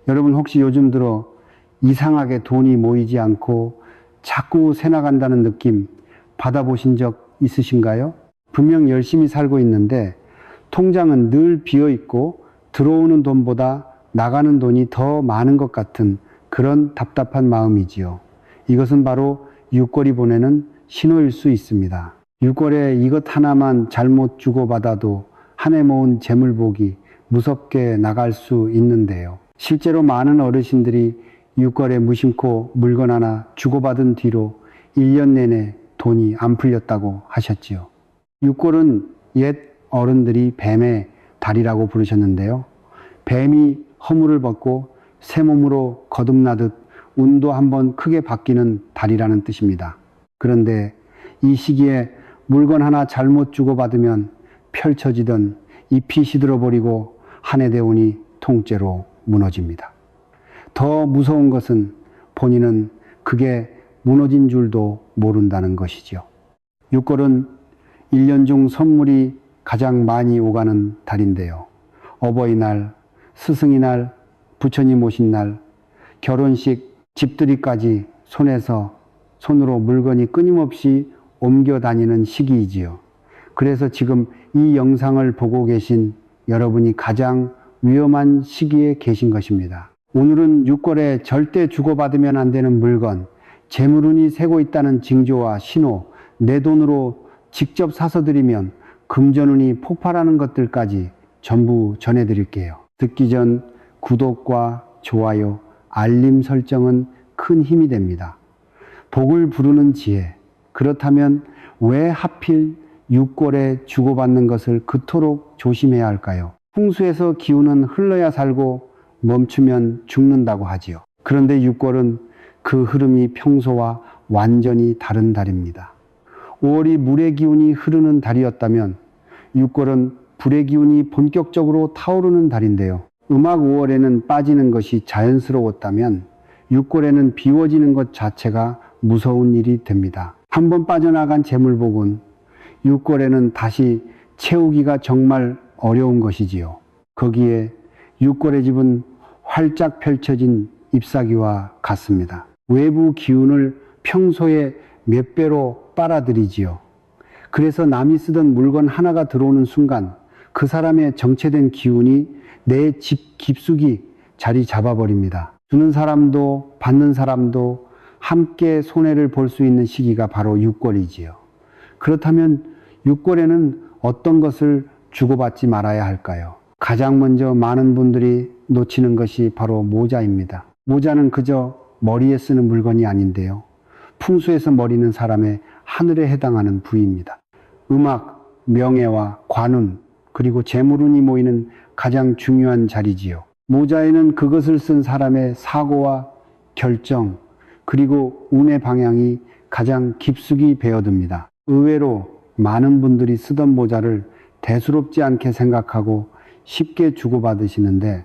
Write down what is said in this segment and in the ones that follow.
여러분 혹시 요즘 들어 이상하게 돈이 모이지 않고 자꾸 새 나간다는 느낌 받아보신 적 있으신가요? 분명 열심히 살고 있는데 통장은 늘 비어 있고 들어오는 돈보다 나가는 돈이 더 많은 것 같은 그런 답답한 마음이지요. 이것은 바로 육골이 보내는 신호일 수 있습니다. 육골에 이것 하나만 잘못 주고받아도 한 해 모은 재물복이 무섭게 나갈 수 있는데요. 실제로 많은 어르신들이 육골에 무심코 물건 하나 주고받은 뒤로 1년 내내 돈이 안 풀렸다고 하셨지요. 육골은 옛 어른들이 뱀의 달이라고 부르셨는데요. 뱀이 허물을 벗고 새 몸으로 거듭나듯 운도 한번 크게 바뀌는 달이라는 뜻입니다. 그런데 이 시기에 물건 하나 잘못 주고받으면 펼쳐지던 잎이 시들어버리고 한 해 대운이 통째로 무너집니다. 더 무서운 것은 본인은 그게 무너진 줄도 모른다는 것이지요. 육골은 1년 중 선물이 가장 많이 오가는 달인데요. 어버이날, 스승의 날, 부처님 오신 날, 결혼식, 집들이까지 손으로 물건이 끊임없이 옮겨 다니는 시기이지요. 그래서 지금 이 영상을 보고 계신 여러분이 가장 위험한 시기에 계신 것입니다. 오늘은 육골에 절대 주고받으면 안 되는 물건, 재물운이 새고 있다는 징조와 신호, 내 돈으로 직접 사서 드리면 금전운이 폭발하는 것들까지 전부 전해드릴게요. 듣기 전 구독과 좋아요, 알림 설정은 큰 힘이 됩니다. 복을 부르는 지혜, 그렇다면 왜 하필 육골에 주고받는 것을 그토록 조심해야 할까요? 풍수에서 기운은 흘러야 살고 멈추면 죽는다고 하지요. 그런데 육골은 그 흐름이 평소와 완전히 다른 달입니다. 5월이 물의 기운이 흐르는 달이었다면 육골은 불의 기운이 본격적으로 타오르는 달인데요. 음악 5월에는 빠지는 것이 자연스러웠다면 육골에는 비워지는 것 자체가 무서운 일이 됩니다. 한번 빠져나간 재물복은 육골에는 다시 채우기가 정말 어려운 것이지요. 거기에 육골의 집은 활짝 펼쳐진 잎사귀와 같습니다. 외부 기운을 평소에 몇 배로 빨아들이지요. 그래서 남이 쓰던 물건 하나가 들어오는 순간 그 사람의 정체된 기운이 내 집 깊숙이 자리 잡아버립니다. 주는 사람도 받는 사람도 함께 손해를 볼 수 있는 시기가 바로 육골이지요. 그렇다면 육골에는 어떤 것을 주고받지 말아야 할까요? 가장 먼저 많은 분들이 놓치는 것이 바로 모자입니다. 모자는 그저 머리에 쓰는 물건이 아닌데요. 풍수에서 머리는 사람의 하늘에 해당하는 부위입니다. 음악, 명예와 관운, 그리고 재물운이 모이는 가장 중요한 자리지요. 모자에는 그것을 쓴 사람의 사고와 결정, 그리고 운의 방향이 가장 깊숙이 배어듭니다. 의외로 많은 분들이 쓰던 모자를 대수롭지 않게 생각하고 쉽게 주고받으시는데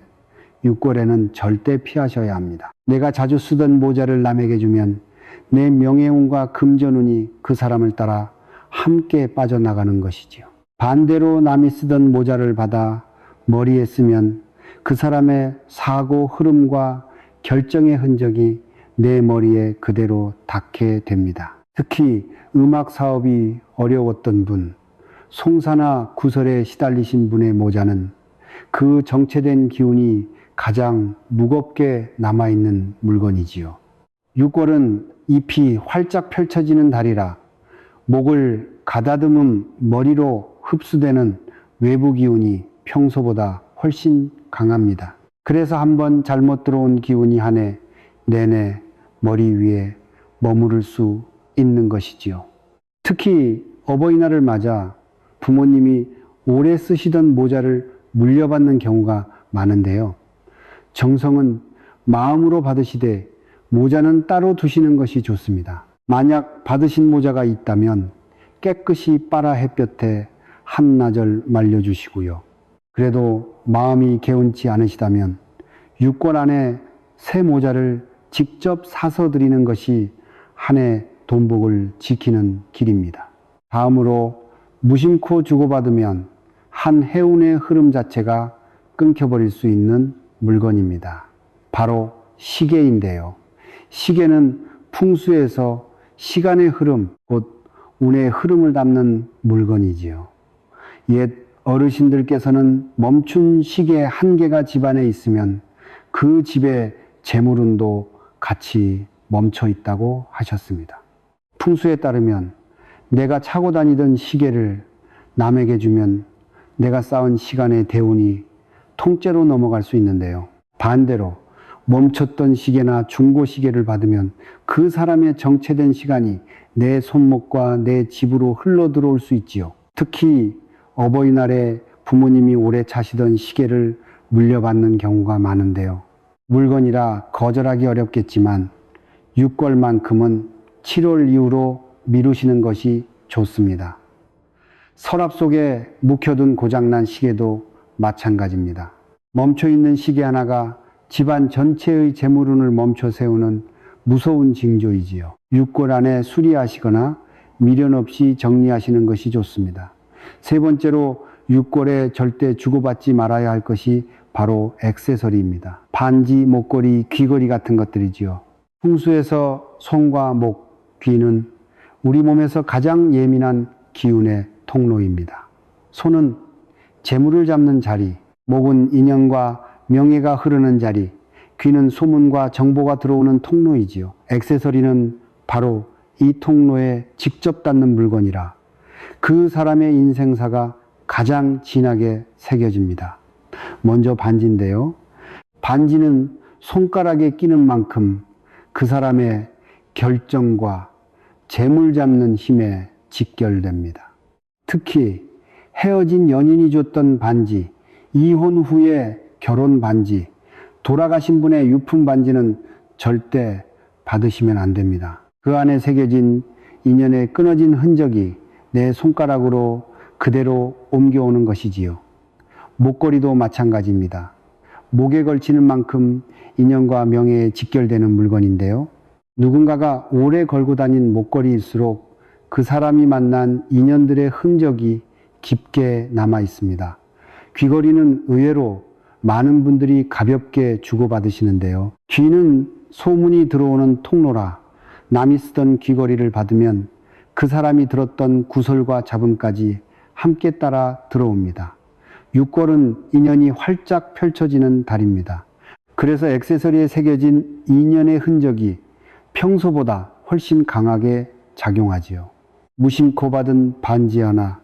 육골에는 절대 피하셔야 합니다. 내가 자주 쓰던 모자를 남에게 주면 내 명예운과 금전운이 그 사람을 따라 함께 빠져나가는 것이지요. 반대로 남이 쓰던 모자를 받아 머리에 쓰면 그 사람의 사고 흐름과 결정의 흔적이 내 머리에 그대로 닿게 됩니다. 특히 음악 사업이 어려웠던 분, 송사나 구설에 시달리신 분의 모자는 그 정체된 기운이 가장 무겁게 남아있는 물건이지요. 육골은 잎이 활짝 펼쳐지는 달이라 목을 가다듬은 머리로 흡수되는 외부 기운이 평소보다 훨씬 강합니다. 그래서 한번 잘못 들어온 기운이 한 해 내내 머리 위에 머무를 수 있는 것이지요. 특히 어버이날을 맞아 부모님이 오래 쓰시던 모자를 물려받는 경우가 많은데요. 정성은 마음으로 받으시되 모자는 따로 두시는 것이 좋습니다. 만약 받으신 모자가 있다면 깨끗이 빨아 햇볕에 한나절 말려주시고요. 그래도 마음이 개운치 않으시다면 육골 안에 새 모자를 직접 사서 드리는 것이 한 해 돈복을 지키는 길입니다. 다음으로 무심코 주고받으면 한 해운의 흐름 자체가 끊겨버릴 수 있는 물건입니다. 바로 시계인데요. 시계는 풍수에서 시간의 흐름, 곧 운의 흐름을 담는 물건이지요. 옛 어르신들께서는 멈춘 시계 한 개가 집안에 있으면 그 집의 재물운도 같이 멈춰 있다고 하셨습니다. 풍수에 따르면 내가 차고 다니던 시계를 남에게 주면 내가 쌓은 시간의 대운이 통째로 넘어갈 수 있는데요. 반대로 멈췄던 시계나 중고 시계를 받으면 그 사람의 정체된 시간이 내 손목과 내 집으로 흘러 들어올 수 있지요. 특히 어버이날에 부모님이 오래 차시던 시계를 물려받는 경우가 많은데요. 물건이라 거절하기 어렵겠지만 6월만큼은 7월 이후로 미루시는 것이 좋습니다. 서랍 속에 묵혀둔 고장난 시계도 마찬가지입니다. 멈춰있는 시계 하나가 집안 전체의 재물운을 멈춰 세우는 무서운 징조이지요. 6월 안에 수리하시거나 미련 없이 정리하시는 것이 좋습니다. 세 번째로 6월에 절대 주고받지 말아야 할 것이 바로 액세서리입니다. 반지, 목걸이, 귀걸이 같은 것들이지요. 풍수에서 손과 목, 귀는 우리 몸에서 가장 예민한 기운의 통로입니다. 손은 재물을 잡는 자리, 목은 인연과 명예가 흐르는 자리, 귀는 소문과 정보가 들어오는 통로이지요. 액세서리는 바로 이 통로에 직접 닿는 물건이라 그 사람의 인생사가 가장 진하게 새겨집니다. 먼저 반지인데요. 반지는 손가락에 끼는 만큼 그 사람의 결정과 재물 잡는 힘에 직결됩니다. 특히 헤어진 연인이 줬던 반지, 이혼 후에 결혼 반지, 돌아가신 분의 유품 반지는 절대 받으시면 안 됩니다. 그 안에 새겨진 인연의 끊어진 흔적이 내 손가락으로 그대로 옮겨오는 것이지요. 목걸이도 마찬가지입니다. 목에 걸치는 만큼 인연과 명예에 직결되는 물건인데요. 누군가가 오래 걸고 다닌 목걸이일수록 그 사람이 만난 인연들의 흔적이 깊게 남아 있습니다. 귀걸이는 의외로 많은 분들이 가볍게 주고받으시는데요. 귀는 소문이 들어오는 통로라 남이 쓰던 귀걸이를 받으면 그 사람이 들었던 구설과 잡음까지 함께 따라 들어옵니다. 6월은 인연이 활짝 펼쳐지는 달입니다. 그래서 액세서리에 새겨진 인연의 흔적이 평소보다 훨씬 강하게 작용하지요. 무심코 받은 반지 하나,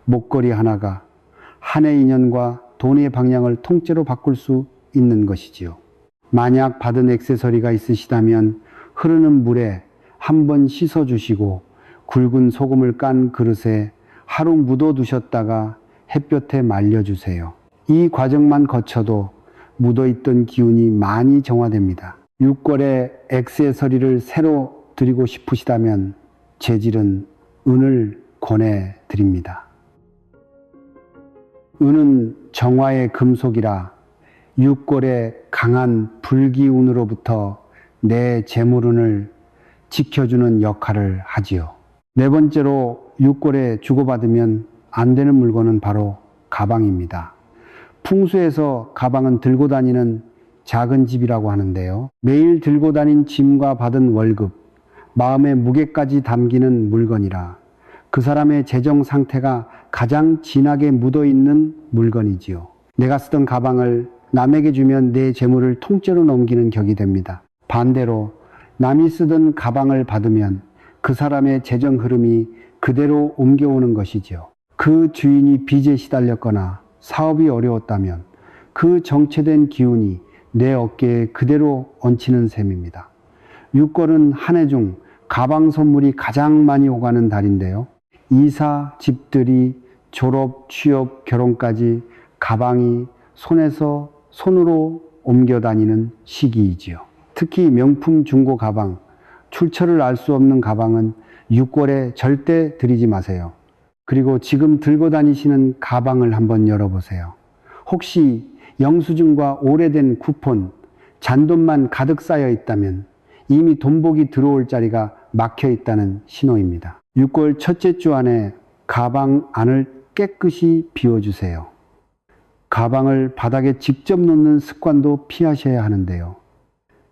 목걸이 하나가 한 해 인연과 돈의 방향을 통째로 바꿀 수 있는 것이지요. 만약 받은 액세서리가 있으시다면 흐르는 물에 한번 씻어주시고 굵은 소금을 깐 그릇에 하루 묻어두셨다가 햇볕에 말려주세요. 이 과정만 거쳐도 묻어있던 기운이 많이 정화됩니다. 6월에 액세서리를 새로 드리고 싶으시다면 재질은 은을 권해드립니다. 은은 정화의 금속이라 6월의 강한 불기운으로부터 내 재물운을 지켜주는 역할을 하지요. 네 번째로 6월에 주고받으면 안 되는 물건은 바로 가방입니다. 풍수에서 가방은 들고 다니는 작은 집이라고 하는데요. 매일 들고 다닌 짐과 받은 월급, 마음의 무게까지 담기는 물건이라 그 사람의 재정 상태가 가장 진하게 묻어있는 물건이지요. 내가 쓰던 가방을 남에게 주면 내 재물을 통째로 넘기는 격이 됩니다. 반대로 남이 쓰던 가방을 받으면 그 사람의 재정 흐름이 그대로 옮겨오는 것이지요. 그 주인이 빚에 시달렸거나 사업이 어려웠다면 그 정체된 기운이 내 어깨에 그대로 얹히는 셈입니다. 6월은 한 해 중 가방 선물이 가장 많이 오가는 달인데요. 이사, 집들이, 졸업, 취업, 결혼까지 가방이 손에서 손으로 옮겨 다니는 시기이지요. 특히 명품 중고 가방, 출처를 알 수 없는 가방은 6월에 절대 들이지 마세요. 그리고 지금 들고 다니시는 가방을 한번 열어보세요. 혹시 영수증과 오래된 쿠폰, 잔돈만 가득 쌓여 있다면 이미 돈복이 들어올 자리가 막혀 있다는 신호입니다. 6월 첫째 주 안에 가방 안을 깨끗이 비워주세요. 가방을 바닥에 직접 놓는 습관도 피하셔야 하는데요.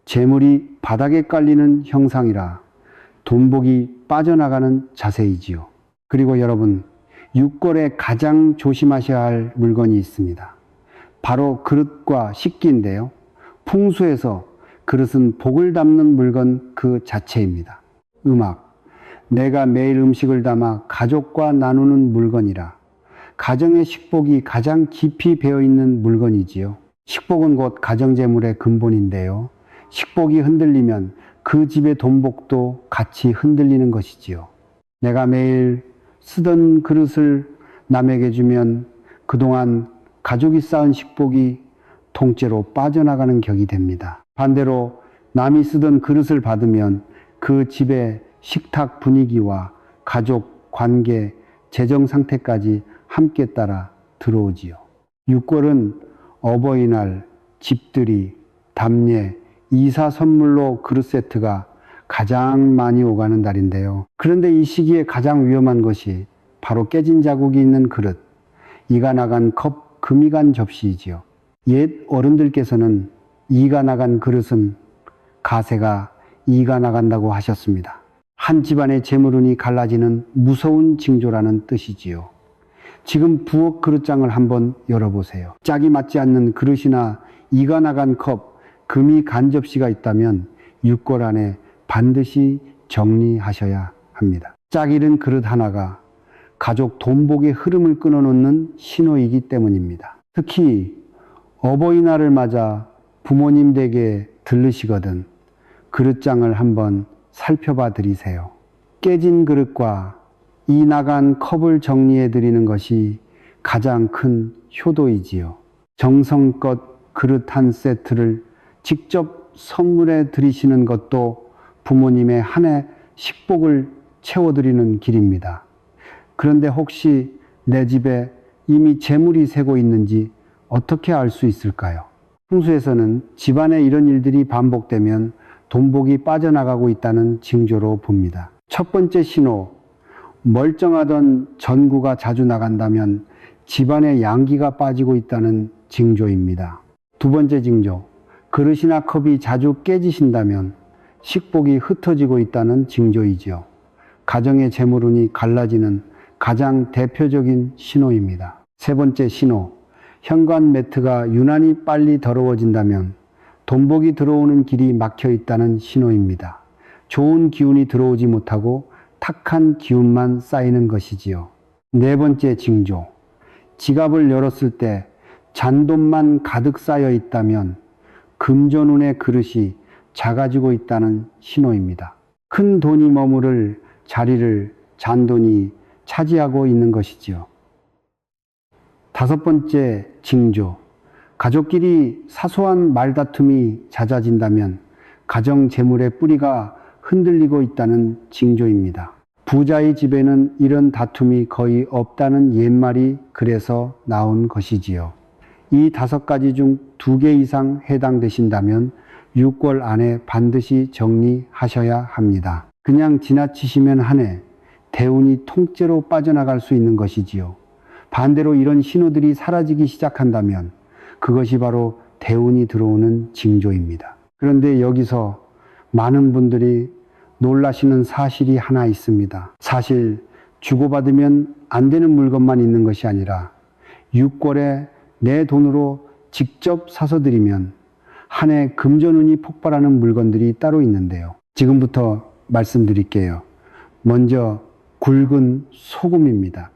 재물이 바닥에 깔리는 형상이라 돈복이 빠져나가는 자세이지요. 그리고 여러분, 육골에 가장 조심하셔야 할 물건이 있습니다. 바로 그릇과 식기인데요. 풍수에서 그릇은 복을 담는 물건 그 자체입니다. 음악, 내가 매일 음식을 담아 가족과 나누는 물건이라 가정의 식복이 가장 깊이 배어있는 물건이지요. 식복은 곧 가정재물의 근본인데요. 식복이 흔들리면 그 집의 돈복도 같이 흔들리는 것이지요. 내가 매일 쓰던 그릇을 남에게 주면 그동안 가족이 쌓은 식복이 통째로 빠져나가는 격이 됩니다. 반대로 남이 쓰던 그릇을 받으면 그 집의 식탁 분위기와 가족 관계, 재정 상태까지 함께 따라 들어오지요. 육골은 어버이날, 집들이, 답례, 이사 선물로 그릇 세트가 가장 많이 오가는 달인데요. 그런데 이 시기에 가장 위험한 것이 바로 깨진 자국이 있는 그릇, 이가 나간 컵, 금이 간 접시이지요. 옛 어른들께서는 이가 나간 그릇은 가세가 이가 나간다고 하셨습니다. 한 집안의 재물운이 갈라지는 무서운 징조라는 뜻이지요. 지금 부엌 그릇장을 한번 열어보세요. 짝이 맞지 않는 그릇이나 이가 나간 컵, 금이 간 접시가 있다면 육골 안에 반드시 정리하셔야 합니다. 짝 잃은 그릇 하나가 가족 돈복의 흐름을 끊어놓는 신호이기 때문입니다. 특히 어버이날을 맞아 부모님 댁에 들르시거든 그릇장을 한번 살펴봐 드리세요. 깨진 그릇과 이 나간 컵을 정리해 드리는 것이 가장 큰 효도이지요. 정성껏 그릇 한 세트를 직접 선물해 드리시는 것도 부모님의 한 해 식복을 채워드리는 길입니다. 그런데 혹시 내 집에 이미 재물이 새고 있는지 어떻게 알 수 있을까요? 풍수에서는 집안에 이런 일들이 반복되면 돈복이 빠져나가고 있다는 징조로 봅니다. 첫 번째 신호, 멀쩡하던 전구가 자주 나간다면 집안에 양기가 빠지고 있다는 징조입니다. 두 번째 징조, 그릇이나 컵이 자주 깨지신다면 식복이 흩어지고 있다는 징조이지요. 가정의 재물운이 갈라지는 가장 대표적인 신호입니다. 세 번째 신호, 현관 매트가 유난히 빨리 더러워진다면 돈복이 들어오는 길이 막혀 있다는 신호입니다. 좋은 기운이 들어오지 못하고 탁한 기운만 쌓이는 것이지요. 네 번째 징조, 지갑을 열었을 때 잔돈만 가득 쌓여 있다면 금전운의 그릇이 작아지고 있다는 신호입니다. 큰 돈이 머무를 자리를 잔돈이 차지하고 있는 것이지요. 다섯 번째 징조, 가족끼리 사소한 말다툼이 잦아진다면 가정 재물의 뿌리가 흔들리고 있다는 징조입니다. 부자의 집에는 이런 다툼이 거의 없다는 옛말이 그래서 나온 것이지요. 이 5가지 중 2개 이상 해당되신다면 육골 안에 반드시 정리하셔야 합니다. 그냥 지나치시면 한 해 대운이 통째로 빠져나갈 수 있는 것이지요. 반대로 이런 신호들이 사라지기 시작한다면 그것이 바로 대운이 들어오는 징조입니다. 그런데 여기서 많은 분들이 놀라시는 사실이 하나 있습니다. 사실 주고받으면 안 되는 물건만 있는 것이 아니라 육골에 내 돈으로 직접 사서 드리면 한 해 금전운이 폭발하는 물건들이 따로 있는데요. 지금부터 말씀드릴게요. 먼저 굵은 소금입니다.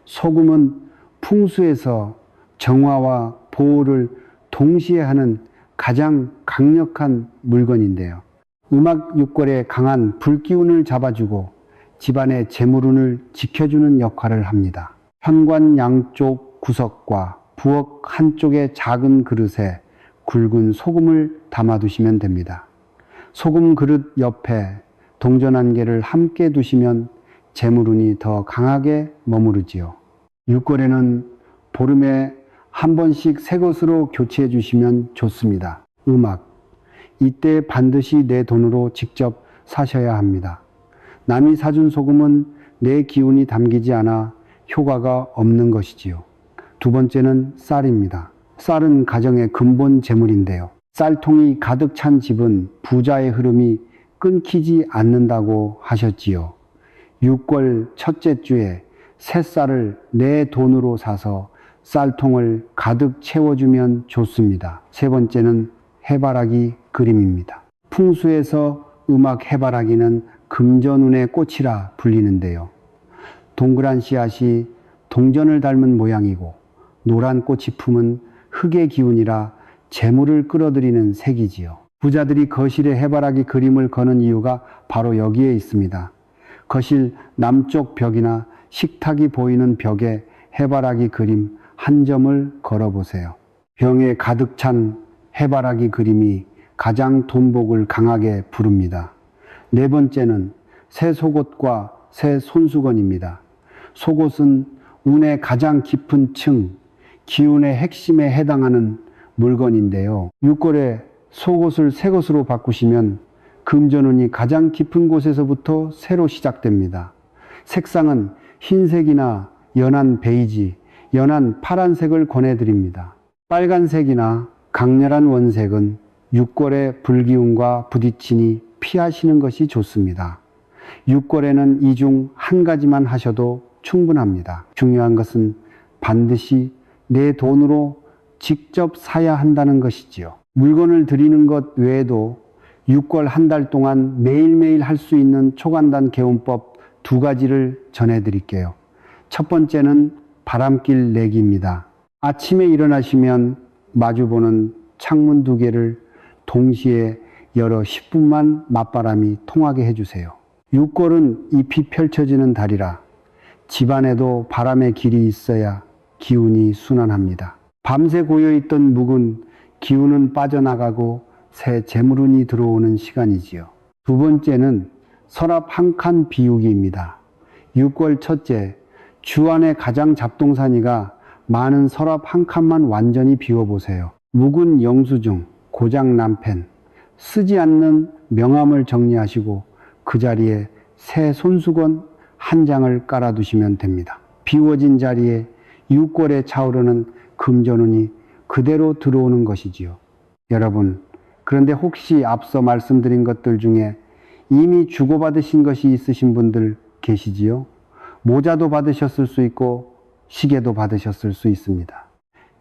소금은 풍수에서 정화와 보호를 동시에 하는 가장 강력한 물건인데요. 음악 육골에 강한 불기운을 잡아주고 집안의 재물운을 지켜주는 역할을 합니다. 현관 양쪽 구석과 부엌 한쪽의 작은 그릇에 굵은 소금을 담아두시면 됩니다. 소금 그릇 옆에 동전 한 개를 함께 두시면 재물운이 더 강하게 머무르지요. 육골에는 보름에 한 번씩 새 것으로 교체해 주시면 좋습니다. 음악, 이때 반드시 내 돈으로 직접 사셔야 합니다. 남이 사준 소금은 내 기운이 담기지 않아 효과가 없는 것이지요. 두 번째는 쌀입니다. 쌀은 가정의 근본 재물인데요. 쌀통이 가득 찬 집은 부자의 흐름이 끊기지 않는다고 하셨지요. 6월 첫째 주에 새 쌀을 내 돈으로 사서 쌀통을 가득 채워주면 좋습니다. 세 번째는 해바라기 그림입니다. 풍수에서 음악 해바라기는 금전운의 꽃이라 불리는데요. 동그란 씨앗이 동전을 닮은 모양이고 노란 꽃이 품은 흙의 기운이라 재물을 끌어들이는 색이지요. 부자들이 거실에 해바라기 그림을 거는 이유가 바로 여기에 있습니다. 거실 남쪽 벽이나 식탁이 보이는 벽에 해바라기 그림 한 점을 걸어보세요. 병에 가득 찬 해바라기 그림이 가장 돈복을 강하게 부릅니다. 네 번째는 새 속옷과 새 손수건입니다. 속옷은 운의 가장 깊은 층, 기운의 핵심에 해당하는 물건인데요. 6월에 속옷을 새 것으로 바꾸시면 금전운이 가장 깊은 곳에서부터 새로 시작됩니다. 색상은 흰색이나 연한 베이지, 연한 파란색을 권해드립니다. 빨간색이나 강렬한 원색은 6월의 불기운과 부딪히니 피하시는 것이 좋습니다. 6월에는 이 중 한 가지만 하셔도 충분합니다. 중요한 것은 반드시 내 돈으로 직접 사야 한다는 것이지요. 물건을 드리는 것 외에도 6월 한 달 동안 매일매일 할 수 있는 초간단 개운법 2가지를 전해드릴게요. 첫 번째는 바람길 내기입니다. 아침에 일어나시면 마주보는 창문 2개를 동시에 열어 10분만 맞바람이 통하게 해주세요. 6월은 잎이 펼쳐지는 달이라 집안에도 바람의 길이 있어야 기운이 순환합니다. 밤새 고여있던 묵은 기운은 빠져나가고 새 재물운이 들어오는 시간이지요. 두 번째는 서랍 한 칸 비우기입니다. 6월 첫째, 주 안에 가장 잡동사니가 많은 서랍 한 칸만 완전히 비워보세요. 묵은 영수증, 고장 난 펜, 쓰지 않는 명함을 정리하시고 그 자리에 새 손수건 한 장을 깔아두시면 됩니다. 비워진 자리에 6월에 차오르는 금전운이 그대로 들어오는 것이지요. 여러분, 그런데 혹시 앞서 말씀드린 것들 중에 이미 주고받으신 것이 있으신 분들 계시지요? 모자도 받으셨을 수 있고 시계도 받으셨을 수 있습니다.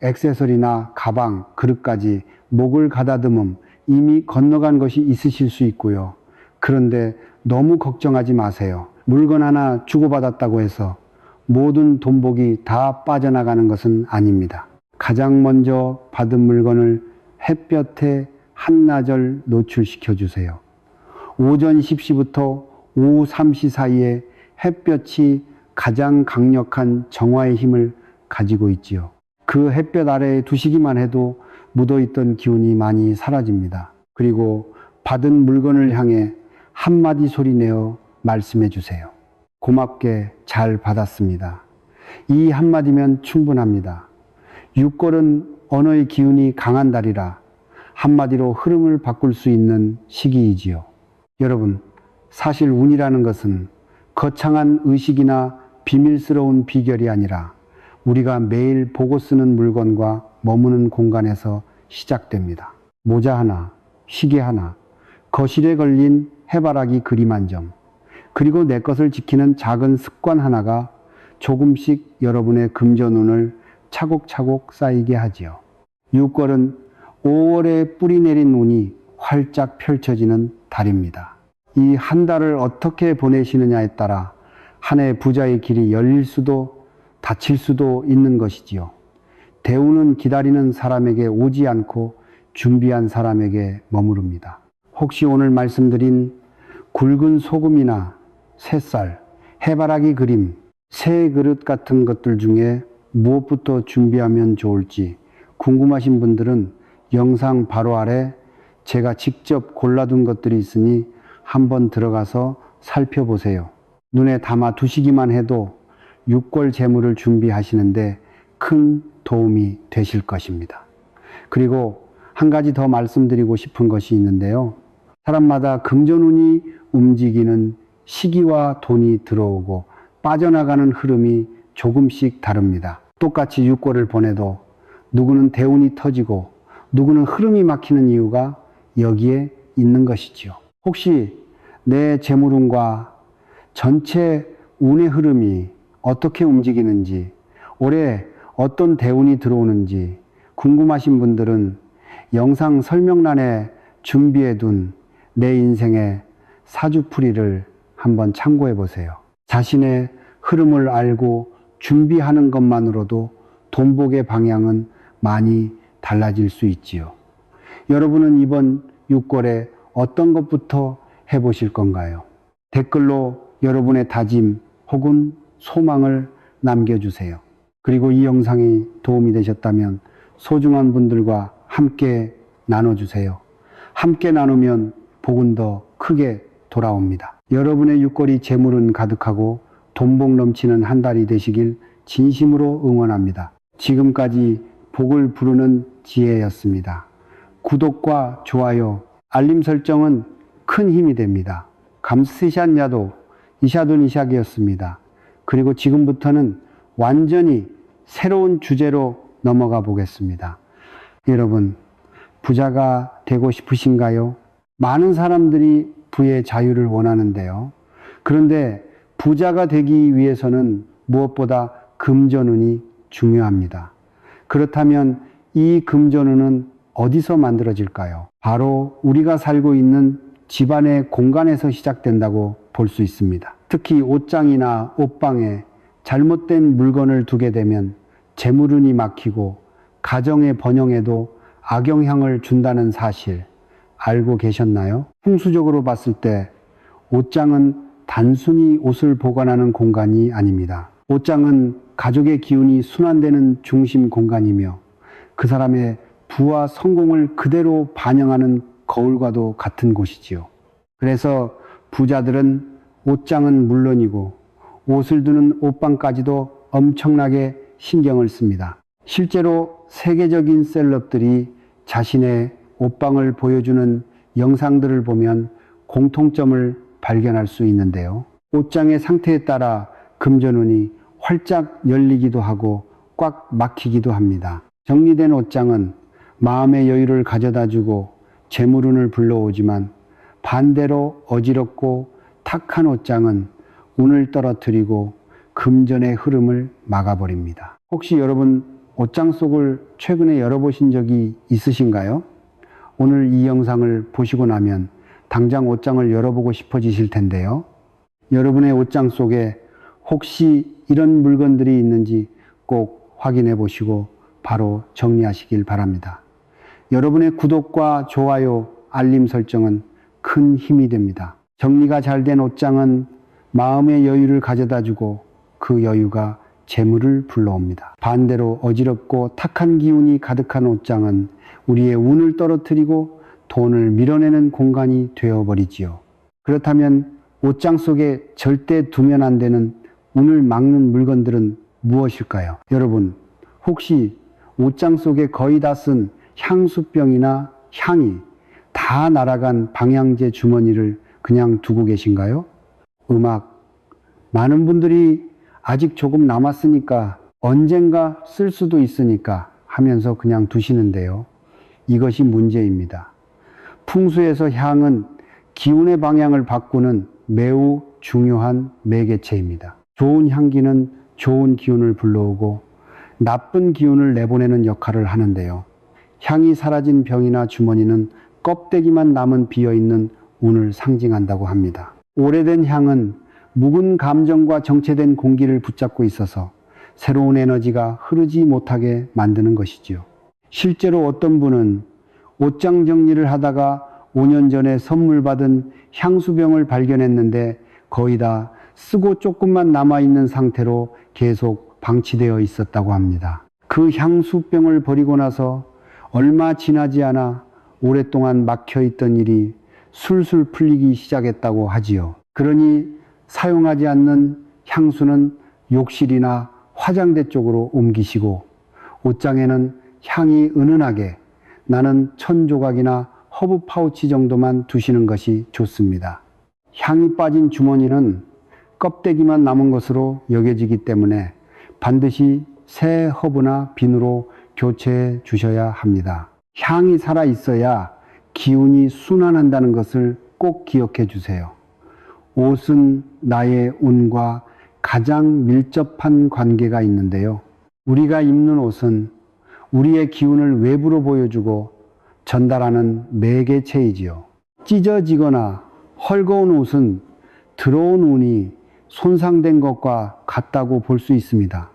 액세서리나 가방, 그릇까지 목을 가다듬음 이미 건너간 것이 있으실 수 있고요. 그런데 너무 걱정하지 마세요. 물건 하나 주고받았다고 해서 모든 돈복이 다 빠져나가는 것은 아닙니다. 가장 먼저 받은 물건을 햇볕에 한나절 노출시켜 주세요. 오전 10시부터 오후 3시 사이에 햇볕이 가장 강력한 정화의 힘을 가지고 있지요. 그 햇볕 아래에 두시기만 해도 묻어있던 기운이 많이 사라집니다. 그리고 받은 물건을 향해 한마디 소리 내어 말씀해 주세요. 고맙게 잘 받았습니다. 이 한마디면 충분합니다. 6월은 언어의 기운이 강한 달이라 한마디로 흐름을 바꿀 수 있는 시기이지요. 여러분, 사실 운이라는 것은 거창한 의식이나 비밀스러운 비결이 아니라 우리가 매일 보고 쓰는 물건과 머무는 공간에서 시작됩니다. 모자 하나, 시계 하나, 거실에 걸린 해바라기 그림 한 점, 그리고 내 것을 지키는 작은 습관 하나가 조금씩 여러분의 금전운을 차곡차곡 쌓이게 하지요. 6월은 5월에 뿌리 내린 운이 활짝 펼쳐지는 달입니다. 이 한 달을 어떻게 보내시느냐에 따라 한 해 부자의 길이 열릴 수도 닫힐 수도 있는 것이지요. 대운은 기다리는 사람에게 오지 않고 준비한 사람에게 머무릅니다. 혹시 오늘 말씀드린 굵은 소금이나 새쌀, 해바라기 그림, 새 그릇 같은 것들 중에 무엇부터 준비하면 좋을지 궁금하신 분들은 영상 바로 아래 제가 직접 골라둔 것들이 있으니 한번 들어가서 살펴보세요. 눈에 담아 두시기만 해도 6월 재물을 준비하시는데 큰 도움이 되실 것입니다. 그리고 한 가지 더 말씀드리고 싶은 것이 있는데요. 사람마다 금전운이 움직이는 시기와 돈이 들어오고 빠져나가는 흐름이 조금씩 다릅니다. 똑같이 6월을 보내도 누구는 대운이 터지고 누구는 흐름이 막히는 이유가 여기에 있는 것이지요. 혹시 내 재물운과 전체 운의 흐름이 어떻게 움직이는지, 올해 어떤 대운이 들어오는지 궁금하신 분들은 영상 설명란에 준비해둔 내 인생의 사주풀이를 한번 참고해 보세요. 자신의 흐름을 알고 준비하는 것만으로도 돈복의 방향은 많이 달라질 수 있지요. 여러분은 이번 6월에 어떤 것부터 해보실 건가요? 댓글로 여러분의 다짐 혹은 소망을 남겨주세요. 그리고 이 영상이 도움이 되셨다면 소중한 분들과 함께 나눠주세요. 함께 나누면 복은 더 크게 돌아옵니다. 여러분의 6월이 재물은 가득하고 돈복 넘치는 한 달이 되시길 진심으로 응원합니다. 지금까지 복을 부르는 지혜였습니다. 구독과 좋아요, 알림 설정은 큰 힘이 됩니다. 감스샷야도 이샤돈 이샥이었습니다. 그리고 지금부터는 완전히 새로운 주제로 넘어가 보겠습니다. 여러분, 부자가 되고 싶으신가요? 많은 사람들이 부의 자유를 원하는데요. 그런데 부자가 되기 위해서는 무엇보다 금전운이 중요합니다. 그렇다면 이 금전운은 어디서 만들어질까요? 바로 우리가 살고 있는 집안의 공간에서 시작된다고 볼 수 있습니다. 특히 옷장이나 옷방에 잘못된 물건을 두게 되면 재물운이 막히고 가정의 번영에도 악영향을 준다는 사실 알고 계셨나요? 풍수적으로 봤을 때 옷장은 단순히 옷을 보관하는 공간이 아닙니다. 옷장은 가족의 기운이 순환되는 중심 공간이며 그 사람의 부와 성공을 그대로 반영하는 거울과도 같은 곳이지요. 그래서 부자들은 옷장은 물론이고 옷을 두는 옷방까지도 엄청나게 신경을 씁니다. 실제로 세계적인 셀럽들이 자신의 옷방을 보여주는 영상들을 보면 공통점을 발견할 수 있는데요. 옷장의 상태에 따라 금전운이 활짝 열리기도 하고 꽉 막히기도 합니다. 정리된 옷장은 마음의 여유를 가져다주고 재물운을 불러오지만 반대로 어지럽고 탁한 옷장은 운을 떨어뜨리고 금전의 흐름을 막아버립니다. 혹시 여러분 옷장 속을 최근에 열어보신 적이 있으신가요? 오늘 이 영상을 보시고 나면 당장 옷장을 열어보고 싶어지실 텐데요. 여러분의 옷장 속에 혹시 이런 물건들이 있는지 꼭 확인해 보시고 바로 정리하시길 바랍니다. 여러분의 구독과 좋아요, 알림 설정은 큰 힘이 됩니다. 정리가 잘 된 옷장은 마음의 여유를 가져다주고 그 여유가 재물을 불러옵니다. 반대로 어지럽고 탁한 기운이 가득한 옷장은 우리의 운을 떨어뜨리고 돈을 밀어내는 공간이 되어버리지요. 그렇다면 옷장 속에 절대 두면 안 되는 운을 막는 물건들은 무엇일까요? 여러분, 혹시 옷장 속에 거의 다 쓴 향수병이나 향이 다 날아간 방향제 주머니를 그냥 두고 계신가요? 음악, 많은 분들이 아직 조금 남았으니까 언젠가 쓸 수도 있으니까 하면서 그냥 두시는데요. 이것이 문제입니다. 풍수에서 향은 기운의 방향을 바꾸는 매우 중요한 매개체입니다. 좋은 향기는 좋은 기운을 불러오고 나쁜 기운을 내보내는 역할을 하는데요. 향이 사라진 병이나 주머니는 껍데기만 남은 비어있는 운을 상징한다고 합니다. 오래된 향은 묵은 감정과 정체된 공기를 붙잡고 있어서 새로운 에너지가 흐르지 못하게 만드는 것이지요. 실제로 어떤 분은 옷장 정리를 하다가 5년 전에 선물 받은 향수병을 발견했는데 거의 다 쓰고 조금만 남아있는 상태로 계속 방치되어 있었다고 합니다. 그 향수병을 버리고 나서 얼마 지나지 않아 오랫동안 막혀있던 일이 술술 풀리기 시작했다고 하지요. 그러니 사용하지 않는 향수는 욕실이나 화장대 쪽으로 옮기시고 옷장에는 향이 은은하게 나는 천조각이나 허브 파우치 정도만 두시는 것이 좋습니다. 향이 빠진 주머니는 껍데기만 남은 것으로 여겨지기 때문에 반드시 새 허브나 비누로 교체해 주셔야 합니다. 향이 살아 있어야 기운이 순환한다는 것을 꼭 기억해 주세요. 옷은 나의 운과 가장 밀접한 관계가 있는데요. 우리가 입는 옷은 우리의 기운을 외부로 보여주고 전달하는 매개체이지요. 찢어지거나 헐거운 옷은 들어온 운이 손상된 것과 같다고 볼 수 있습니다.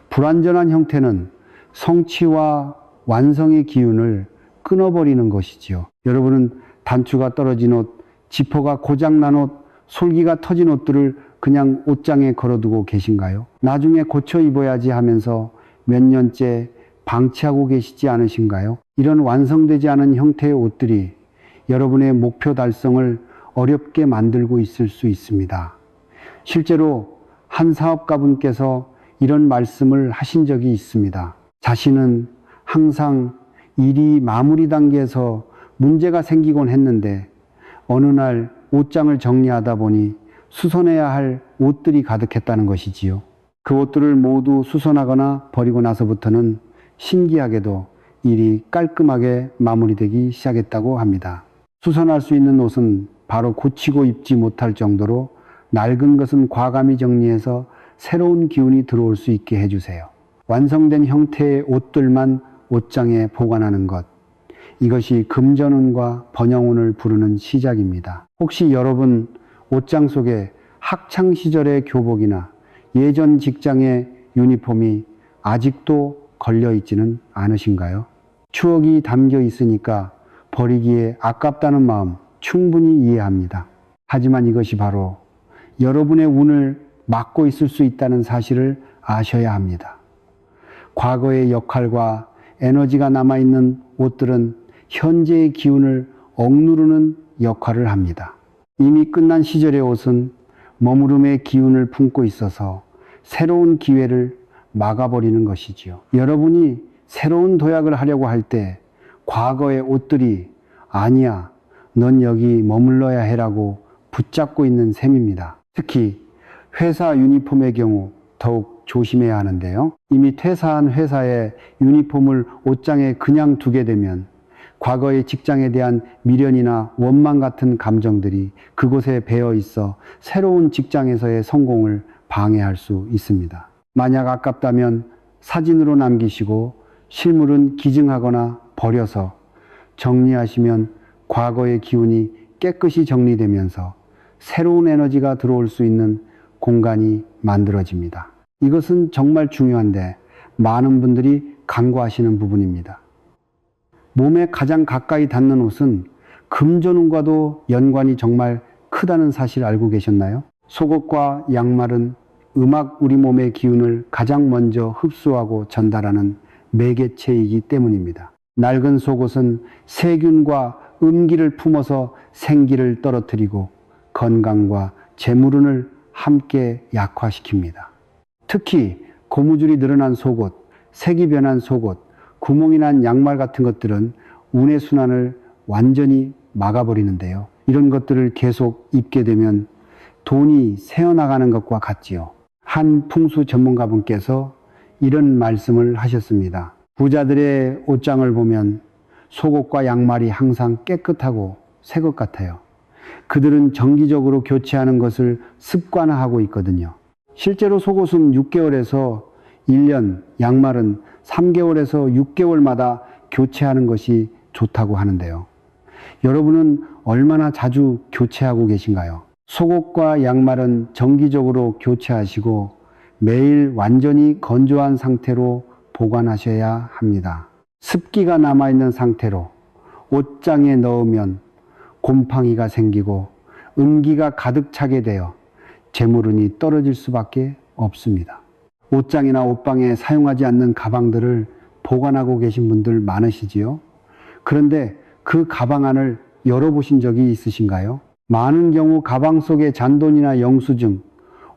불완전한 형태는 성취와 완성의 기운을 끊어버리는 것이지요. 여러분은 단추가 떨어진 옷, 지퍼가 고장난 옷, 솔기가 터진 옷들을 그냥 옷장에 걸어두고 계신가요? 나중에 고쳐 입어야지 하면서 몇 년째 방치하고 계시지 않으신가요? 이런 완성되지 않은 형태의 옷들이 여러분의 목표 달성을 어렵게 만들고 있을 수 있습니다. 실제로 한 사업가분께서 이런 말씀을 하신 적이 있습니다. 자신은 항상 일이 마무리 단계에서 문제가 생기곤 했는데 어느 날 옷장을 정리하다 보니 수선해야 할 옷들이 가득했다는 것이지요. 그 옷들을 모두 수선하거나 버리고 나서부터는 신기하게도 일이 깔끔하게 마무리되기 시작했다고 합니다. 수선할 수 있는 옷은 바로 고치고 입지 못할 정도로 낡은 것은 과감히 정리해서 새로운 기운이 들어올 수 있게 해주세요. 완성된 형태의 옷들만 옷장에 보관하는 것, 이것이 금전운과 번영운을 부르는 시작입니다. 혹시 여러분 옷장 속에 학창시절의 교복이나 예전 직장의 유니폼이 아직도 걸려있지는 않으신가요? 추억이 담겨 있으니까 버리기에 아깝다는 마음 충분히 이해합니다. 하지만 이것이 바로 여러분의 운을 막고 있을 수 있다는 사실을 아셔야 합니다. 과거의 역할과 에너지가 남아있는 옷들은 현재의 기운을 억누르는 역할을 합니다. 이미 끝난 시절의 옷은 머무름의 기운을 품고 있어서 새로운 기회를 막아버리는 것이지요. 여러분이 새로운 도약을 하려고 할 때 과거의 옷들이 아니야, 넌 여기 머물러야 해라고 붙잡고 있는 셈입니다. 특히 회사 유니폼의 경우 더욱 조심해야 하는데요. 이미 퇴사한 회사의 유니폼을 옷장에 그냥 두게 되면 과거의 직장에 대한 미련이나 원망 같은 감정들이 그곳에 배어 있어 새로운 직장에서의 성공을 방해할 수 있습니다. 만약 아깝다면 사진으로 남기시고 실물은 기증하거나 버려서 정리하시면 과거의 기운이 깨끗이 정리되면서 새로운 에너지가 들어올 수 있는 공간이 만들어집니다. 이것은 정말 중요한데 많은 분들이 간과하시는 부분입니다. 몸에 가장 가까이 닿는 옷은 금전운과도 연관이 정말 크다는 사실 알고 계셨나요? 속옷과 양말은 우리 몸의 기운을 가장 먼저 흡수하고 전달하는 매개체이기 때문입니다. 낡은 속옷은 세균과 음기를 품어서 생기를 떨어뜨리고 건강과 재물운을 함께 약화시킵니다. 특히 고무줄이 늘어난 속옷, 색이 변한 속옷, 구멍이 난 양말 같은 것들은 운의 순환을 완전히 막아버리는데요. 이런 것들을 계속 입게 되면 돈이 새어나가는 것과 같지요. 한 풍수 전문가분께서 이런 말씀을 하셨습니다. 부자들의 옷장을 보면 속옷과 양말이 항상 깨끗하고 새 것 같아요. 그들은 정기적으로 교체하는 것을 습관화하고 있거든요. 실제로 속옷은 6개월에서 1년, 양말은 3개월에서 6개월마다 교체하는 것이 좋다고 하는데요. 여러분은 얼마나 자주 교체하고 계신가요? 속옷과 양말은 정기적으로 교체하시고 매일 완전히 건조한 상태로 보관하셔야 합니다. 습기가 남아있는 상태로 옷장에 넣으면 곰팡이가 생기고 음기가 가득 차게 되어 재물운이 떨어질 수밖에 없습니다. 옷장이나 옷방에 사용하지 않는 가방들을 보관하고 계신 분들 많으시지요? 그런데 그 가방 안을 열어보신 적이 있으신가요? 많은 경우 가방 속에 잔돈이나 영수증,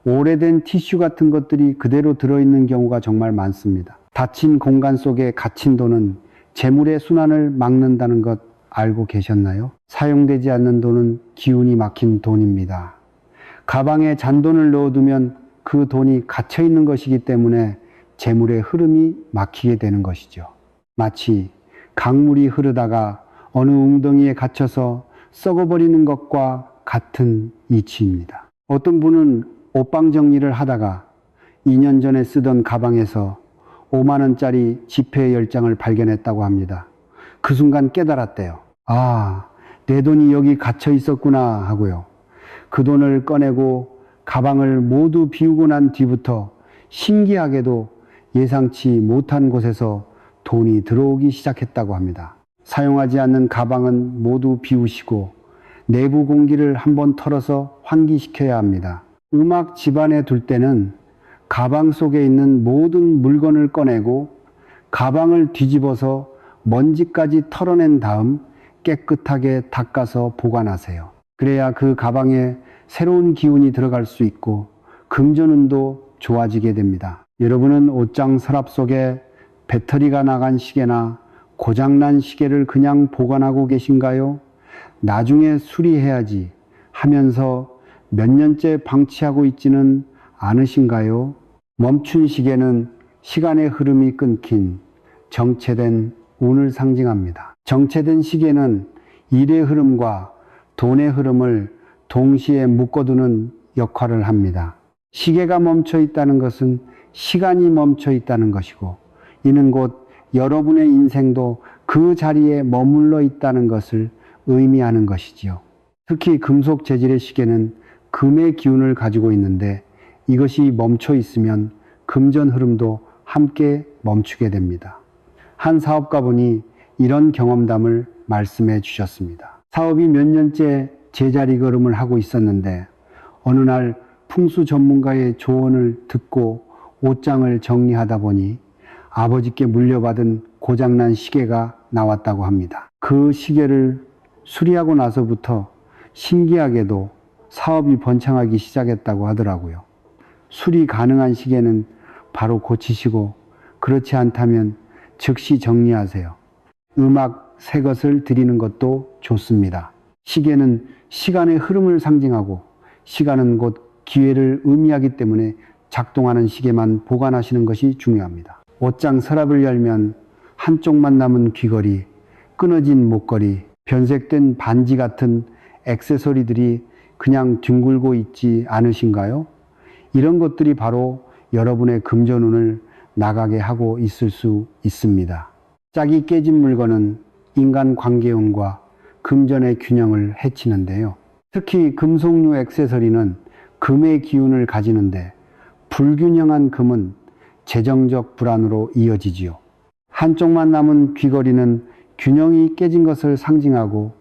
오래된 티슈 같은 것들이 그대로 들어있는 경우가 정말 많습니다. 닫힌 공간 속에 갇힌 돈은 재물의 순환을 막는다는 것 알고 계셨나요? 사용되지 않는 돈은 기운이 막힌 돈입니다. 가방에 잔돈을 넣어두면 그 돈이 갇혀있는 것이기 때문에 재물의 흐름이 막히게 되는 것이죠. 마치 강물이 흐르다가 어느 웅덩이에 갇혀서 썩어버리는 것과 같은 이치입니다. 어떤 분은 옷방 정리를 하다가 2년 전에 쓰던 가방에서 5만 원짜리 지폐 10장을 발견했다고 합니다. 그 순간 깨달았대요. 아, 내 돈이 여기 갇혀 있었구나 하고요. 그 돈을 꺼내고 가방을 모두 비우고 난 뒤부터 신기하게도 예상치 못한 곳에서 돈이 들어오기 시작했다고 합니다. 사용하지 않는 가방은 모두 비우시고 내부 공기를 한번 털어서 환기시켜야 합니다. 음악 집안에 둘 때는 가방 속에 있는 모든 물건을 꺼내고 가방을 뒤집어서 먼지까지 털어낸 다음 깨끗하게 닦아서 보관하세요. 그래야 그 가방에 새로운 기운이 들어갈 수 있고 금전운도 좋아지게 됩니다. 여러분은 옷장 서랍 속에 배터리가 나간 시계나 고장난 시계를 그냥 보관하고 계신가요? 나중에 수리해야지 하면서 몇 년째 방치하고 있지는 않으신가요? 멈춘 시계는 시간의 흐름이 끊긴 정체된 운을 상징합니다. 정체된 시계는 일의 흐름과 돈의 흐름을 동시에 묶어두는 역할을 합니다. 시계가 멈춰 있다는 것은 시간이 멈춰 있다는 것이고, 이는 곧 여러분의 인생도 그 자리에 머물러 있다는 것을 의미하는 것이지요. 특히 금속 재질의 시계는 금의 기운을 가지고 있는데 이것이 멈춰 있으면 금전 흐름도 함께 멈추게 됩니다. 한 사업가분이 이런 경험담을 말씀해 주셨습니다. 사업이 몇 년째 제자리 걸음을 하고 있었는데 어느 날 풍수 전문가의 조언을 듣고 옷장을 정리하다 보니 아버지께 물려받은 고장난 시계가 나왔다고 합니다. 그 시계를 수리하고 나서부터 신기하게도 사업이 번창하기 시작했다고 하더라고요. 수리 가능한 시계는 바로 고치시고 그렇지 않다면 즉시 정리하세요. 음악 새 것을 드리는 것도 좋습니다. 시계는 시간의 흐름을 상징하고 시간은 곧 기회를 의미하기 때문에 작동하는 시계만 보관하시는 것이 중요합니다. 옷장 서랍을 열면 한쪽만 남은 귀걸이, 끊어진 목걸이, 변색된 반지 같은 액세서리들이 그냥 뒹굴고 있지 않으신가요? 이런 것들이 바로 여러분의 금전운을 나가게 하고 있을 수 있습니다. 짝이 깨진 물건은 인간관계운과 금전의 균형을 해치는데요. 특히 금속류 액세서리는 금의 기운을 가지는데 불균형한 금은 재정적 불안으로 이어지지요. 한쪽만 남은 귀걸이는 균형이 깨진 것을 상징하고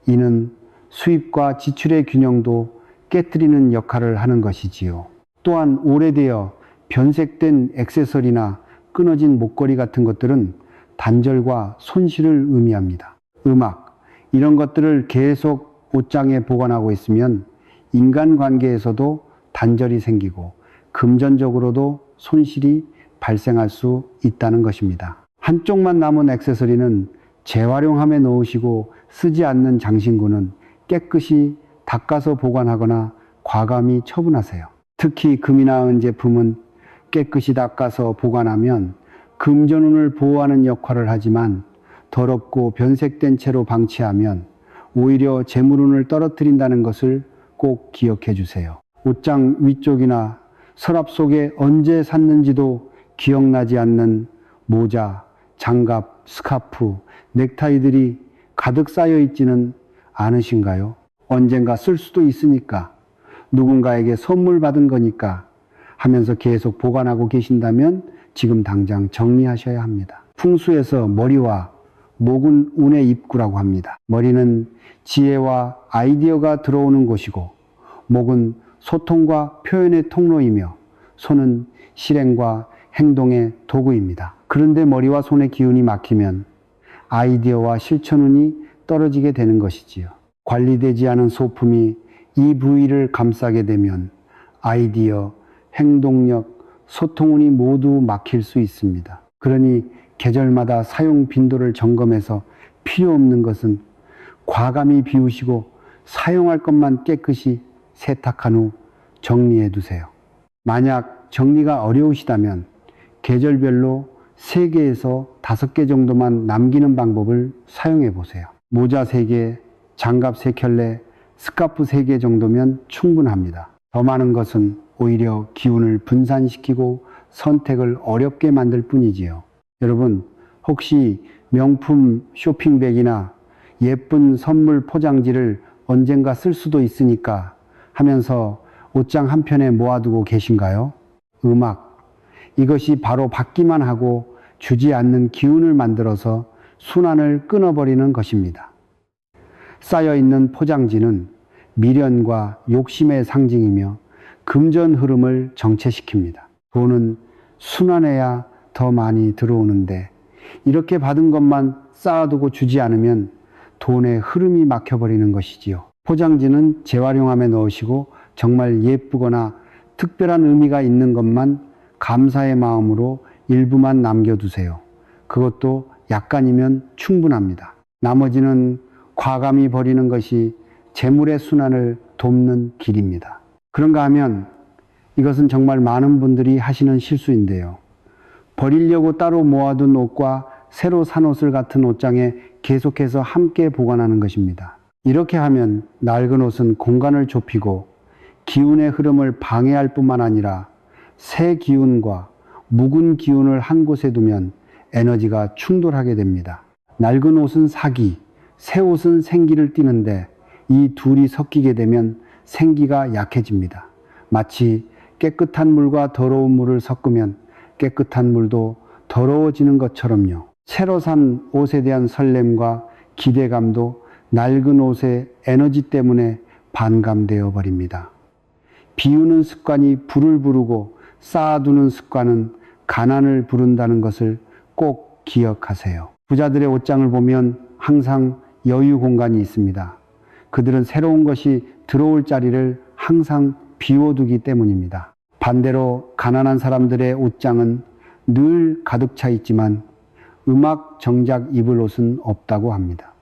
이는 수입과 지출의 균형도 깨뜨리는 역할을 하는 것이지요. 또한 오래되어 변색된 액세서리나 끊어진 목걸이 같은 것들은 단절과 손실을 의미합니다. 음악, 이런 것들을 계속 옷장에 보관하고 있으면 인간관계에서도 단절이 생기고 금전적으로도 손실이 발생할 수 있다는 것입니다. 한쪽만 남은 액세서리는 재활용함에 넣으시고 쓰지 않는 장신구는 깨끗이 닦아서 보관하거나 과감히 처분하세요. 특히 금이나 은 제품은 깨끗이 닦아서 보관하면 금전운을 보호하는 역할을 하지만 더럽고 변색된 채로 방치하면 오히려 재물운을 떨어뜨린다는 것을 꼭 기억해 주세요. 옷장 위쪽이나 서랍 속에 언제 샀는지도 기억나지 않는 모자, 장갑, 스카프, 넥타이들이 가득 쌓여 있지는 않으신가요? 언젠가 쓸 수도 있으니까, 누군가에게 선물 받은 거니까 하면서 계속 보관하고 계신다면 지금 당장 정리하셔야 합니다. 풍수에서 머리와 목은 운의 입구라고 합니다. 머리는 지혜와 아이디어가 들어오는 곳이고 목은 소통과 표현의 통로이며 손은 실행과 행동의 도구입니다. 그런데 머리와 손의 기운이 막히면 아이디어와 실천운이 떨어지게 되는 것이지요. 관리되지 않은 소품이 이 부위를 감싸게 되면 아이디어, 행동력, 소통운이 모두 막힐 수 있습니다. 그러니 계절마다 사용 빈도를 점검해서 필요 없는 것은 과감히 비우시고 사용할 것만 깨끗이 세탁한 후 정리해 두세요. 만약 정리가 어려우시다면 계절별로 3개에서 5개 정도만 남기는 방법을 사용해 보세요. 모자 3개, 장갑 3켤레, 스카프 3개 정도면 충분합니다. 더 많은 것은 오히려 기운을 분산시키고 선택을 어렵게 만들 뿐이지요. 여러분, 혹시 명품 쇼핑백이나 예쁜 선물 포장지를 언젠가 쓸 수도 있으니까 하면서 옷장 한편에 모아두고 계신가요? 음악, 이것이 바로 받기만 하고 주지 않는 기운을 만들어서 순환을 끊어버리는 것입니다. 쌓여있는 포장지는 미련과 욕심의 상징이며 금전 흐름을 정체시킵니다. 돈은 순환해야 더 많이 들어오는데 이렇게 받은 것만 쌓아두고 주지 않으면 돈의 흐름이 막혀버리는 것이지요. 포장지는 재활용함에 넣으시고 정말 예쁘거나 특별한 의미가 있는 것만 감사의 마음으로 일부만 남겨두세요. 그것도 약간이면 충분합니다. 나머지는 과감히 버리는 것이 재물의 순환을 돕는 길입니다. 그런가 하면 이것은 정말 많은 분들이 하시는 실수인데요. 버리려고 따로 모아둔 옷과 새로 산 옷을 같은 옷장에 계속해서 함께 보관하는 것입니다. 이렇게 하면 낡은 옷은 공간을 좁히고 기운의 흐름을 방해할 뿐만 아니라 새 기운과 묵은 기운을 한 곳에 두면 에너지가 충돌하게 됩니다. 낡은 옷은 사기, 새 옷은 생기를 띠는데 이 둘이 섞이게 되면 생기가 약해집니다. 마치 깨끗한 물과 더러운 물을 섞으면 깨끗한 물도 더러워지는 것처럼요. 새로 산 옷에 대한 설렘과 기대감도 낡은 옷의 에너지 때문에 반감되어 버립니다. 비우는 습관이 불을 부르고 쌓아두는 습관은 가난을 부른다는 것을 꼭 기억하세요. 부자들의 옷장을 보면 항상 여유 공간이 있습니다. 그들은 새로운 것이 들어올 자리를 항상 비워두기 때문입니다. 반대로 가난한 사람들의 옷장은 늘 가득 차 있지만 음악 정작 입을 옷은 없다고 합니다.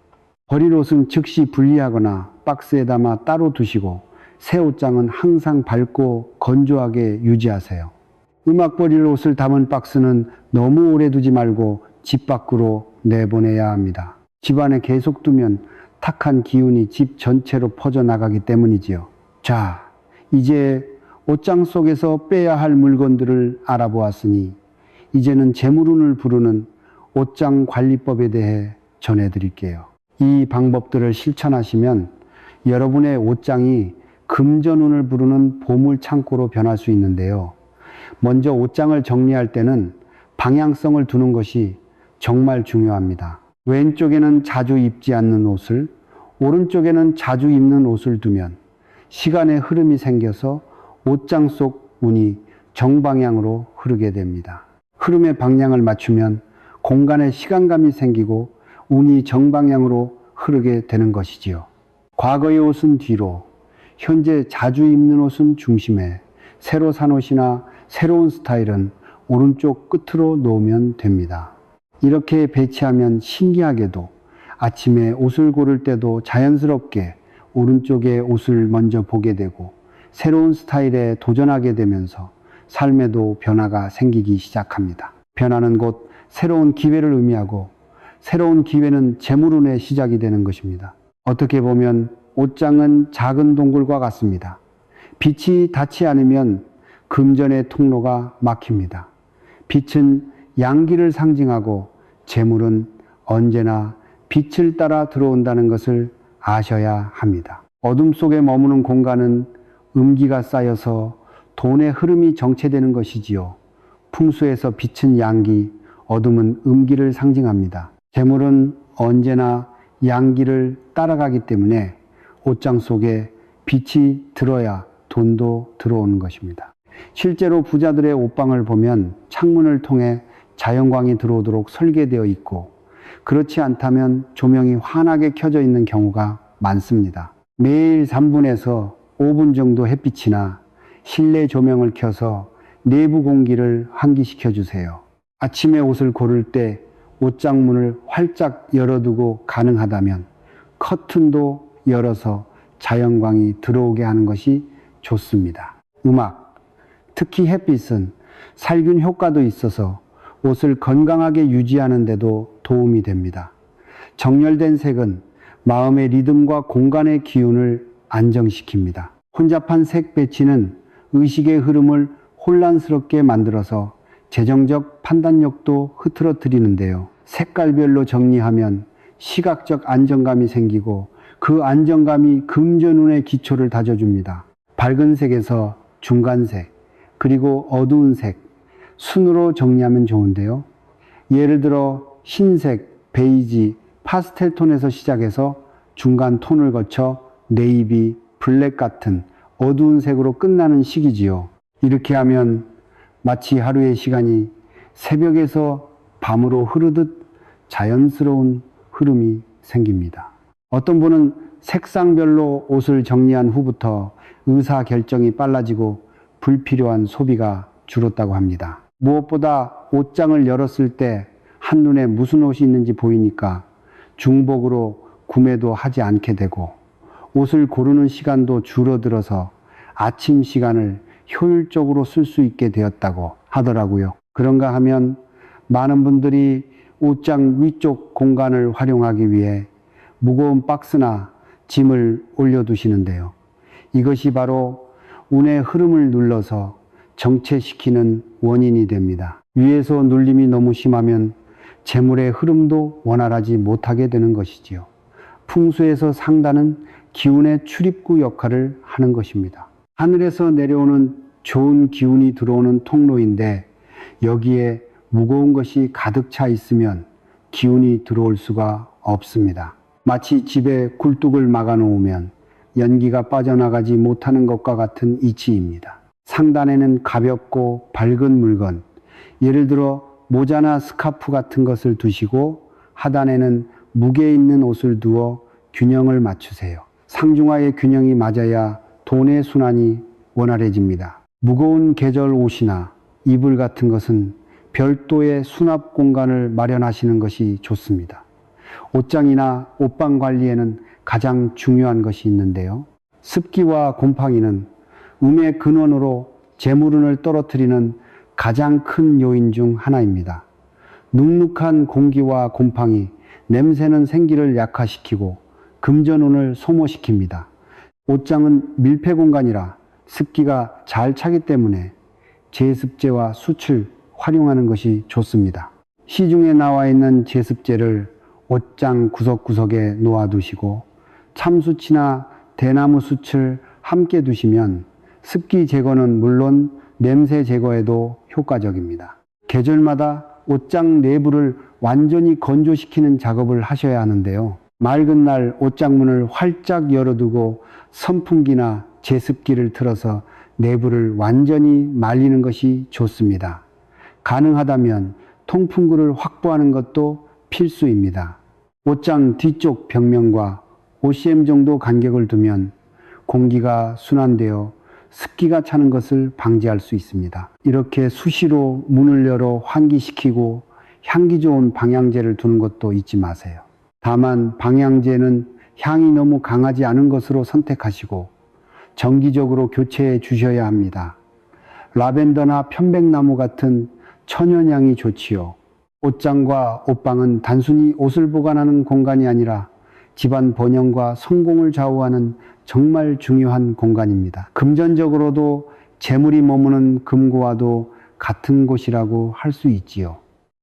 버릴 옷은 즉시 분리하거나 박스에 담아 따로 두시고 새 옷장은 항상 밝고 건조하게 유지하세요. 음악 버릴 옷을 담은 박스는 너무 오래 두지 말고 집 밖으로 내보내야 합니다. 집 안에 계속 두면 탁한 기운이 집 전체로 퍼져나가기 때문이지요. 자, 이제 옷장 속에서 빼야 할 물건들을 알아보았으니 이제는 재물운을 부르는 옷장 관리법에 대해 전해드릴게요. 이 방법들을 실천하시면 여러분의 옷장이 금전운을 부르는 보물창고로 변할 수 있는데요. 먼저 옷장을 정리할 때는 방향성을 두는 것이 정말 중요합니다. 왼쪽에는 자주 입지 않는 옷을, 오른쪽에는 자주 입는 옷을 두면 시간의 흐름이 생겨서 옷장 속 운이 정방향으로 흐르게 됩니다. 흐름의 방향을 맞추면 공간에 시간감이 생기고 운이 정방향으로 흐르게 되는 것이지요. 과거의 옷은 뒤로, 현재 자주 입는 옷은 중심에, 새로 산 옷이나 새로운 스타일은 오른쪽 끝으로 놓으면 됩니다. 이렇게 배치하면 신기하게도 아침에 옷을 고를 때도 자연스럽게 오른쪽에 옷을 먼저 보게 되고 새로운 스타일에 도전하게 되면서 삶에도 변화가 생기기 시작합니다. 변화는 곧 새로운 기회를 의미하고 새로운 기회는 재물운의 시작이 되는 것입니다. 어떻게 보면 옷장은 작은 동굴과 같습니다. 빛이 닿지 않으면 금전의 통로가 막힙니다. 빛은 양기를 상징하고 재물은 언제나 빛을 따라 들어온다는 것을 아셔야 합니다. 어둠 속에 머무는 공간은 음기가 쌓여서 돈의 흐름이 정체되는 것이지요. 풍수에서 빛은 양기, 어둠은 음기를 상징합니다. 재물은 언제나 양기를 따라가기 때문에 옷장 속에 빛이 들어야 돈도 들어오는 것입니다. 실제로 부자들의 옷방을 보면 창문을 통해 자연광이 들어오도록 설계되어 있고 그렇지 않다면 조명이 환하게 켜져 있는 경우가 많습니다. 매일 3분에서 5분 정도 햇빛이나 실내 조명을 켜서 내부 공기를 환기시켜 주세요. 아침에 옷을 고를 때 옷장 문을 활짝 열어두고 가능하다면 커튼도 열어서 자연광이 들어오게 하는 것이 좋습니다. 음악, 특히 햇빛은 살균 효과도 있어서 옷을 건강하게 유지하는 데도 도움이 됩니다. 정렬된 색은 마음의 리듬과 공간의 기운을 안정시킵니다. 혼잡한 색 배치는 의식의 흐름을 혼란스럽게 만들어서 재정적 판단력도 흐트러뜨리는데요. 색깔별로 정리하면 시각적 안정감이 생기고 그 안정감이 금전운의 기초를 다져줍니다. 밝은 색에서 중간색, 그리고 어두운 색, 순으로 정리하면 좋은데요. 예를 들어 흰색, 베이지, 파스텔 톤에서 시작해서 중간 톤을 거쳐 네이비, 블랙 같은 어두운 색으로 끝나는 시기지요. 이렇게 하면 마치 하루의 시간이 새벽에서 밤으로 흐르듯 자연스러운 흐름이 생깁니다. 어떤 분은 색상별로 옷을 정리한 후부터 의사 결정이 빨라지고 불필요한 소비가 줄었다고 합니다. 무엇보다 옷장을 열었을 때 한눈에 무슨 옷이 있는지 보이니까 중복으로 구매도 하지 않게 되고 옷을 고르는 시간도 줄어들어서 아침 시간을 효율적으로 쓸 수 있게 되었다고 하더라고요. 그런가 하면 많은 분들이 옷장 위쪽 공간을 활용하기 위해 무거운 박스나 짐을 올려두시는데요. 이것이 바로 운의 흐름을 눌러서 정체시키는 원인이 됩니다. 위에서 눌림이 너무 심하면 재물의 흐름도 원활하지 못하게 되는 것이지요. 풍수에서 상단은 기운의 출입구 역할을 하는 것입니다. 하늘에서 내려오는 좋은 기운이 들어오는 통로인데 여기에 무거운 것이 가득 차 있으면 기운이 들어올 수가 없습니다. 마치 집에 굴뚝을 막아 놓으면 연기가 빠져나가지 못하는 것과 같은 이치입니다. 상단에는 가볍고 밝은 물건, 예를 들어 모자나 스카프 같은 것을 두시고 하단에는 무게 있는 옷을 두어 균형을 맞추세요. 상중하의 균형이 맞아야 돈의 순환이 원활해집니다. 무거운 계절 옷이나 이불 같은 것은 별도의 수납 공간을 마련하시는 것이 좋습니다. 옷장이나 옷방 관리에는 가장 중요한 것이 있는데요. 습기와 곰팡이는 음의 근원으로 재물운을 떨어뜨리는 가장 큰 요인 중 하나입니다. 눅눅한 공기와 곰팡이, 냄새는 생기를 약화시키고 금전운을 소모시킵니다. 옷장은 밀폐 공간이라 습기가 잘 차기 때문에 제습제와 숯을 활용하는 것이 좋습니다. 시중에 나와 있는 제습제를 옷장 구석구석에 놓아두시고 참숯이나 대나무 숯을 함께 두시면 습기 제거는 물론 냄새 제거에도 효과적입니다. 계절마다 옷장 내부를 완전히 건조시키는 작업을 하셔야 하는데요. 맑은 날 옷장문을 활짝 열어두고 선풍기나 제습기를 틀어서 내부를 완전히 말리는 것이 좋습니다. 가능하다면 통풍구를 확보하는 것도 필수입니다. 옷장 뒤쪽 벽면과 5cm 정도 간격을 두면 공기가 순환되어 습기가 차는 것을 방지할 수 있습니다. 이렇게 수시로 문을 열어 환기시키고 향기 좋은 방향제를 두는 것도 잊지 마세요. 다만 방향제는 향이 너무 강하지 않은 것으로 선택하시고 정기적으로 교체해 주셔야 합니다. 라벤더나 편백나무 같은 천연향이 좋지요. 옷장과 옷방은 단순히 옷을 보관하는 공간이 아니라 집안 번영과 성공을 좌우하는 정말 중요한 공간입니다. 금전적으로도 재물이 머무는 금고와도 같은 곳이라고 할 수 있지요.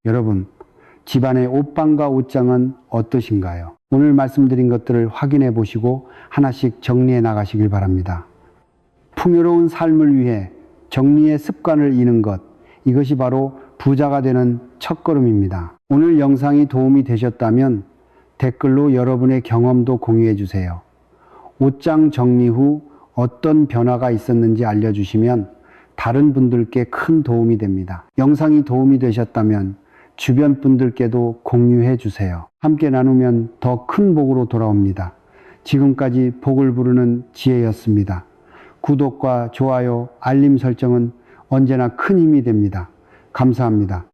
여러분, 집안의 옷방과 옷장은 어떠신가요? 오늘 말씀드린 것들을 확인해 보시고 하나씩 정리해 나가시길 바랍니다. 풍요로운 삶을 위해 정리의 습관을 이는 것, 이것이 바로 부자가 되는 첫걸음입니다. 오늘 영상이 도움이 되셨다면 댓글로 여러분의 경험도 공유해 주세요. 옷장 정리 후 어떤 변화가 있었는지 알려주시면 다른 분들께 큰 도움이 됩니다. 영상이 도움이 되셨다면 주변 분들께도 공유해 주세요. 함께 나누면 더 큰 복으로 돌아옵니다. 지금까지 복을 부르는 지혜였습니다. 구독과 좋아요, 알림 설정은 언제나 큰 힘이 됩니다. 감사합니다.